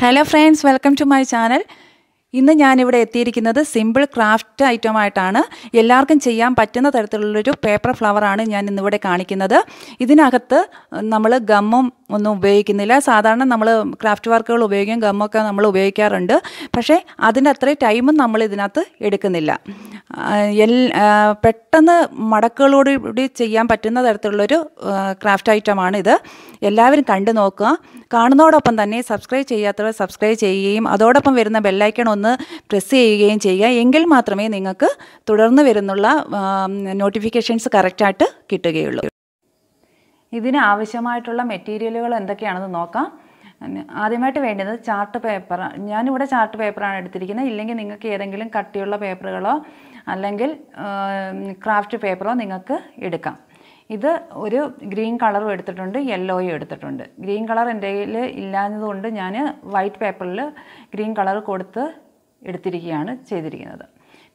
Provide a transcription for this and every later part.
Hello friends, welcome to my channel. ഇന്ന് ഞാൻ ഇവിടെ എത്തിയിരിക്കുന്നത് സിമ്പിൾ ക്രാഫ്റ്റ് ഐറ്റം ആയിട്ടാണ്. എല്ലാവർക്കും ചെയ്യാൻ പറ്റുന്ന തരത്തിലുള്ളൊരു പേപ്പർ ഫ്ലവർ ആണ് ഞാൻ ഇന്ന് ഇവിടെ കാണിക്കുന്നത്. ഇതിനകത്ത് നമ്മൾ ഗമ്മും ഒന്നും ഉപയോഗിക്കുന്നില്ല. സാധാരണ നമ്മൾ ക്രാഫ്റ്റ് വർക്കുകൾ ഉപയോഗിക്കും, ഗമ്മൊക്കെ നമ്മൾ ഉപയോഗിക്കാറുണ്ട്. പക്ഷേ അതിൻ്റെ അത്രയും ടൈമും നമ്മൾ ഇതിനകത്ത് എടുക്കുന്നില്ല. പെട്ടെന്ന് മടക്കുകളോടുകൂടി ചെയ്യാൻ പറ്റുന്ന തരത്തിലുള്ളൊരു ക്രാഫ്റ്റ് ഐറ്റമാണ് ഇത്. എല്ലാവരും കണ്ടു നോക്കുക. കാണുന്നതോടൊപ്പം തന്നെ സബ്സ്ക്രൈബ് ചെയ്യാത്തവർ സബ്സ്ക്രൈബ് ചെയ്യുകയും അതോടൊപ്പം വരുന്ന ബെല്ലൈക്കൺ ഒന്ന് പ്രസ് ചെയ്യുകയും ചെയ്യുക. എങ്കിൽ മാത്രമേ നിങ്ങൾക്ക് തുടർന്ന് വരുന്നുള്ള നോട്ടിഫിക്കേഷൻസ് കറക്റ്റായിട്ട് കിട്ടുകയുള്ളൂ. ഇതിന് ആവശ്യമായിട്ടുള്ള മെറ്റീരിയലുകൾ എന്തൊക്കെയാണെന്ന് നോക്കാം. ആദ്യമായിട്ട് വേണ്ടത് ചാർട്ട് പേപ്പർ. ഞാനിവിടെ ചാർട്ട് പേപ്പറാണ് എടുത്തിരിക്കുന്നത്. ഇല്ലെങ്കിൽ നിങ്ങൾക്ക് ഏതെങ്കിലും കട്ടിയുള്ള പേപ്പറുകളോ അല്ലെങ്കിൽ ക്രാഫ്റ്റ് പേപ്പറോ നിങ്ങൾക്ക് എടുക്കാം. ഇത് ഒരു ഗ്രീൻ കളറും എടുത്തിട്ടുണ്ട്, യെല്ലോയും എടുത്തിട്ടുണ്ട്. ഗ്രീൻ കളർ എൻ്റെ കയ്യിൽ ഇല്ലാഞ്ഞതുകൊണ്ട് ഞാൻ വൈറ്റ് പേപ്പറിൽ ഗ്രീൻ കളർ കൊടുത്ത് എടുത്തിരിക്കുകയാണ് ചെയ്തിരിക്കുന്നത്.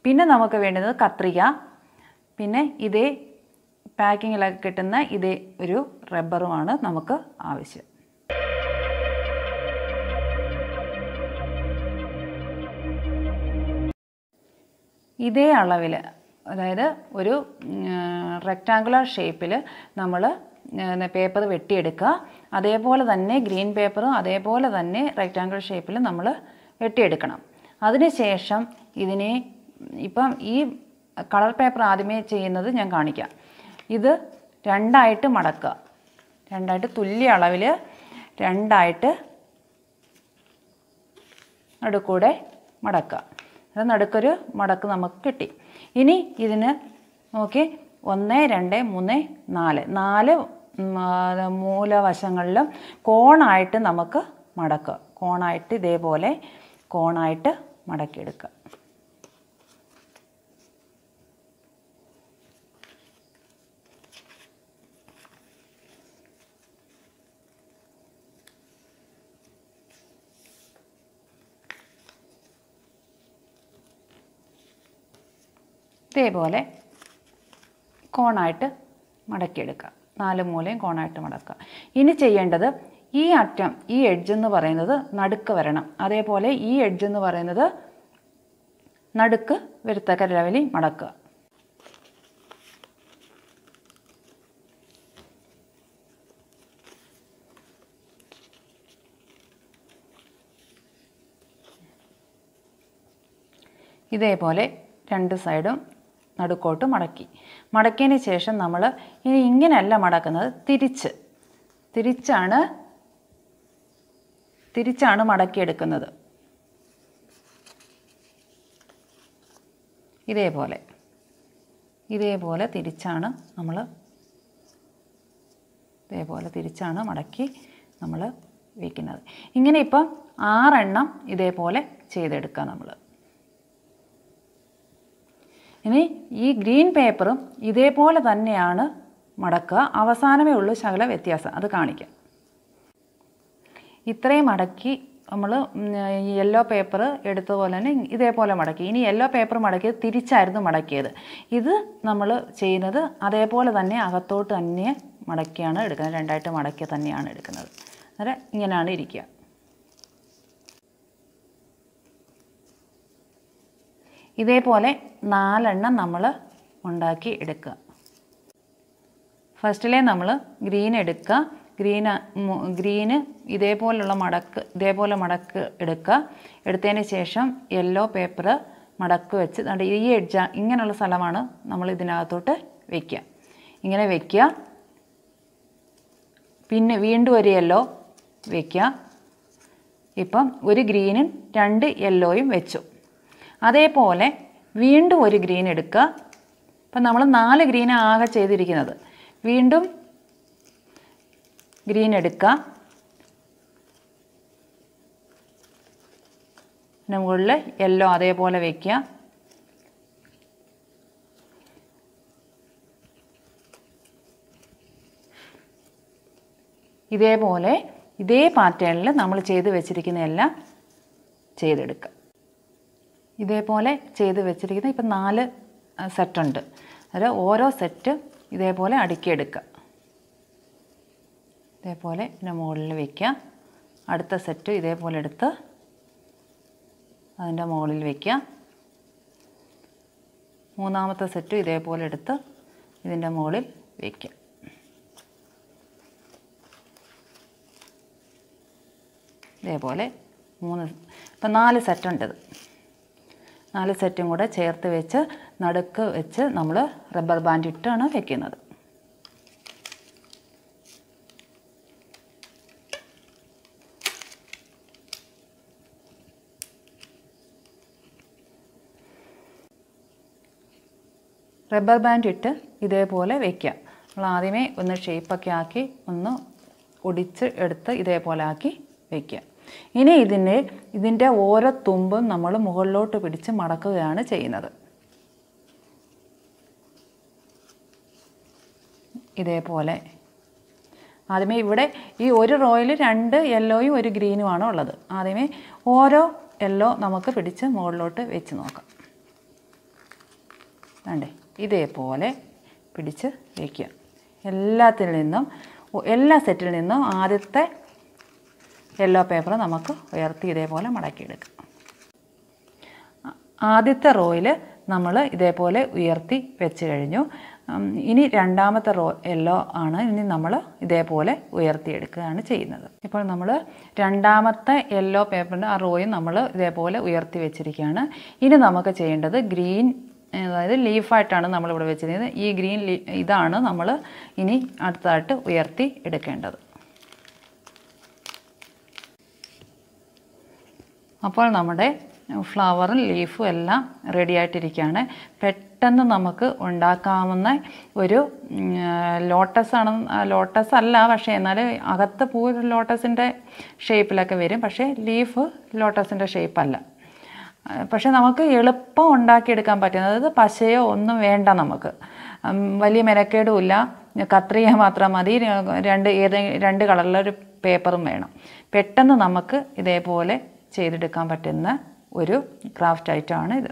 പിന്നെ നമുക്ക് വേണ്ടുന്നത് കത്രിക, പിന്നെ ഇതേ പാക്കിങ്ങിലൊക്കെ കിട്ടുന്ന ഇതേ ഒരു റബ്ബറുമാണ് നമുക്ക് ആവശ്യം. ഇതേ അളവിൽ, അതായത് ഒരു റെക്റ്റാങ്കുലർ ഷേപ്പിൽ നമ്മൾ പേപ്പർ വെട്ടിയെടുക്കുക. അതേപോലെ തന്നെ ഗ്രീൻ പേപ്പറും അതേപോലെ തന്നെ റെക്റ്റാങ്കുലർ ഷേപ്പിൽ നമ്മൾ വെട്ടിയെടുക്കണം. അതിനുശേഷം ഇതിനെ ഇപ്പം ഈ കളർ പേപ്പർ ആദ്യമേ ചെയ്യുന്നത് ഞാൻ കാണിക്കാം. ഇത് രണ്ടായിട്ട് മടക്കുക. രണ്ടായിട്ട് തുല്യ അളവിൽ രണ്ടായിട്ട് നടുക്കൂടെ മടക്കുക. അത് നടുക്കൊരു മടക്ക് നമുക്ക് കിട്ടി. ഇനി ഇതിന് നോക്കി 1, 2, 3, 4 മൂലവശങ്ങളിലും കോണായിട്ട് നമുക്ക് മടക്കുക. കോണായിട്ട് ഇതേപോലെ കോണായിട്ട് മടക്കിയെടുക്കുക. ഇതേപോലെ കോണായിട്ട് മടക്കിയെടുക്കുക. 4 മൂലയും കോണായിട്ട് മടക്കുക. ഇനി ചെയ്യേണ്ടത് ഈ അറ്റം, ഈ എഡ്ജ് എന്ന് പറയുന്നത് നടുക്ക് വരണം. അതേപോലെ ഈ എഡ്ജ് എന്ന് പറയുന്നത് നടുക്ക് വരത്തക്ക ലെവലിൽ മടക്കുക. ഇതേപോലെ രണ്ട് സൈഡും നടുക്കോട്ട് മടക്കിയതിന് ശേഷം നമ്മൾ ഇനി ഇങ്ങനെയല്ല മടക്കുന്നത്, തിരിച്ചാണ് മടക്കിയെടുക്കുന്നത്. ഇതേപോലെ തിരിച്ചാണ് നമ്മൾ മടക്കി നമ്മൾ വയ്ക്കുന്നത്. ഇങ്ങനെ ഇപ്പം 6 എണ്ണം ഇതേപോലെ ചെയ്തെടുക്കുക നമ്മൾ. ഇനി ഈ ഗ്രീൻ പേപ്പറും ഇതേപോലെ തന്നെയാണ് മടക്കുക. അവസാനമേ ഉള്ളൂ ശകല വ്യത്യാസം, അത് കാണിക്കാം. ഇത്രയും മടക്കി നമ്മൾ യെല്ലോ പേപ്പർ എടുത്തതുപോലെ തന്നെ ഇതേപോലെ മടക്കി. ഇനി യെല്ലോ പേപ്പർ മടക്കിയത് തിരിച്ചായിരുന്നു മടക്കിയത്. ഇത് നമ്മൾ ചെയ്യുന്നത് അതേപോലെ തന്നെ അകത്തോട്ട് തന്നെ മടക്കിയാണ് എടുക്കുന്നത്. രണ്ടായിട്ട് മടക്കി തന്നെയാണ് എടുക്കുന്നത്. അന്നേരം ഇങ്ങനെയാണ് ഇരിക്കുക. ഇതേപോലെ 4 എണ്ണം നമ്മൾ ഉണ്ടാക്കി എടുക്കുക. ഫസ്റ്റിലെ നമ്മൾ ഗ്രീൻ എടുക്കുക. ഗ്രീന് ഇതേപോലെ മടക്ക് എടുക്കുക. എടുത്തതിന് ശേഷം യെല്ലോ പേപ്പർ മടക്ക് വെച്ച് ഈ എഡ്ജ് ഇങ്ങനെയുള്ള സ്ഥലമാണ് നമ്മൾ ഇതിനകത്തോട്ട് വയ്ക്കുക. ഇങ്ങനെ വയ്ക്കുക. പിന്നെ വീണ്ടും ഒരു യെല്ലോ വയ്ക്കുക. ഇപ്പം ഒരു ഗ്രീനും 2 യെല്ലോയും വെച്ചു. അതേപോലെ വീണ്ടും ഒരു ഗ്രീൻ എടുക്കുക. ഇപ്പം നമ്മൾ 4 ഗ്രീൻ ആകെ ചെയ്തിരിക്കുന്നത്. വീണ്ടും ഗ്രീൻ എടുക്കുക. മുകളിൽ യെല്ലോ അതേപോലെ വയ്ക്കുക. ഇതേപോലെ ഇതേ പാറ്റേണിൽ നമ്മൾ ചെയ്ത് വെച്ചിരിക്കുന്നതെല്ലാം ചെയ്തെടുക്കുക. ഇതേപോലെ ചെയ്ത് വെച്ചിരിക്കുന്ന ഇപ്പം 4 സെറ്റുണ്ട്. അത് ഓരോ സെറ്റ് ഇതേപോലെ അടുക്കിയെടുക്കുക. ഇതേപോലെ ഇതിൻ്റെ മുകളിൽ വയ്ക്കുക. അടുത്ത സെറ്റ് ഇതേപോലെ എടുത്ത് അതിൻ്റെ മുകളിൽ വയ്ക്കാം. മൂന്നാമത്തെ സെറ്റ് ഇതേപോലെ എടുത്ത് ഇതിൻ്റെ മുകളിൽ വയ്ക്കാം. ഇതേപോലെ ഇപ്പം 4 സെറ്റുണ്ട്. 4 സെറ്റും കൂടെ ചേർത്ത് വെച്ച് നടുക്ക് വെച്ച് നമ്മൾ റബ്ബർ ബാൻഡ് ഇട്ടാണ് വെക്കുന്നത്. റബ്ബർ ബാൻഡ് ഇട്ട് ഇതേപോലെ വയ്ക്കുക. നമ്മൾ ആദ്യമേ ഒന്ന് ഷേപ്പൊക്കെ ആക്കി ഒന്ന് ഒടിച്ച് എടുത്ത് ഇതേപോലെ ആക്കി വയ്ക്കുക. ഇനി ഇതിൻ്റെ ഓരോ തുമ്പും നമ്മൾ മുകളിലോട്ട് പിടിച്ച് മടക്കുകയാണ് ചെയ്യുന്നത്. ഇതേപോലെ ആദ്യമേ ഇവിടെ ഈ ഒരു റോയിൽ 2 യെല്ലോയും 1 ഗ്രീനുമാണ് ഉള്ളത്. ആദ്യമേ ഓരോ യെല്ലോ നമുക്ക് പിടിച്ച് മുകളിലോട്ട് വെച്ച് നോക്കാം. വേണ്ടേ, ഇതേപോലെ പിടിച്ച് വയ്ക്കുക. എല്ലാ സെറ്റിൽ നിന്നും ആദ്യത്തെ യെല്ലോ പേപ്പർ നമുക്ക് ഉയർത്തി ഇതേപോലെ മടക്കിയെടുക്കാം. ആദ്യത്തെ റോയിൽ നമ്മൾ ഇതേപോലെ ഉയർത്തി വെച്ച് കഴിഞ്ഞു. ഇനി രണ്ടാമത്തെ റോ യെല്ലോ ആണ്. ഇനി നമ്മൾ ഇതേപോലെ ഉയർത്തിയെടുക്കുകയാണ് ചെയ്യുന്നത്. ഇപ്പോൾ നമ്മൾ രണ്ടാമത്തെ യെല്ലോ പേപ്പറിൻ്റെ ആ റോയും നമ്മൾ ഇതേപോലെ ഉയർത്തി വെച്ചിരിക്കുകയാണ്. ഇനി നമുക്ക് ചെയ്യേണ്ടത് ഗ്രീൻ, അതായത് ലീഫായിട്ടാണ് നമ്മളിവിടെ വെച്ചിരിക്കുന്നത്. ഈ ഗ്രീൻ ഇതാണ് നമ്മൾ ഇനി അടുത്തതായിട്ട് ഉയർത്തി എടുക്കേണ്ടത്. അപ്പോൾ നമ്മുടെ ഫ്ലവറും ലീഫും എല്ലാം റെഡി ആയിട്ടിരിക്കുകയാണ്. പെട്ടെന്ന് നമുക്ക് ഉണ്ടാക്കാവുന്ന ഒരു ലോട്ടസ് അല്ല, പക്ഷേ എന്നാൽ അകത്ത് പൂ ലോട്ടസിൻ്റെ ഷേപ്പിലൊക്കെ വരും. പക്ഷേ ലീഫ് ലോട്ടസിൻ്റെ ഷേപ്പല്ല. പക്ഷേ നമുക്ക് എളുപ്പം ഉണ്ടാക്കിയെടുക്കാൻ പറ്റുന്നത്, അതായത് പശയോ ഒന്നും വേണ്ട, നമുക്ക് വലിയ മെനക്കേടുമില്ല. കത്രിക മാത്രം മതി. 2 കളറിലൊരു പേപ്പറും വേണം. പെട്ടെന്ന് നമുക്ക് ഇതേപോലെ ചെയ്തെടുക്കാൻ പറ്റുന്ന ഒരു ക്രാഫ്റ്റ് ഐറ്റമാണ് ഇത്.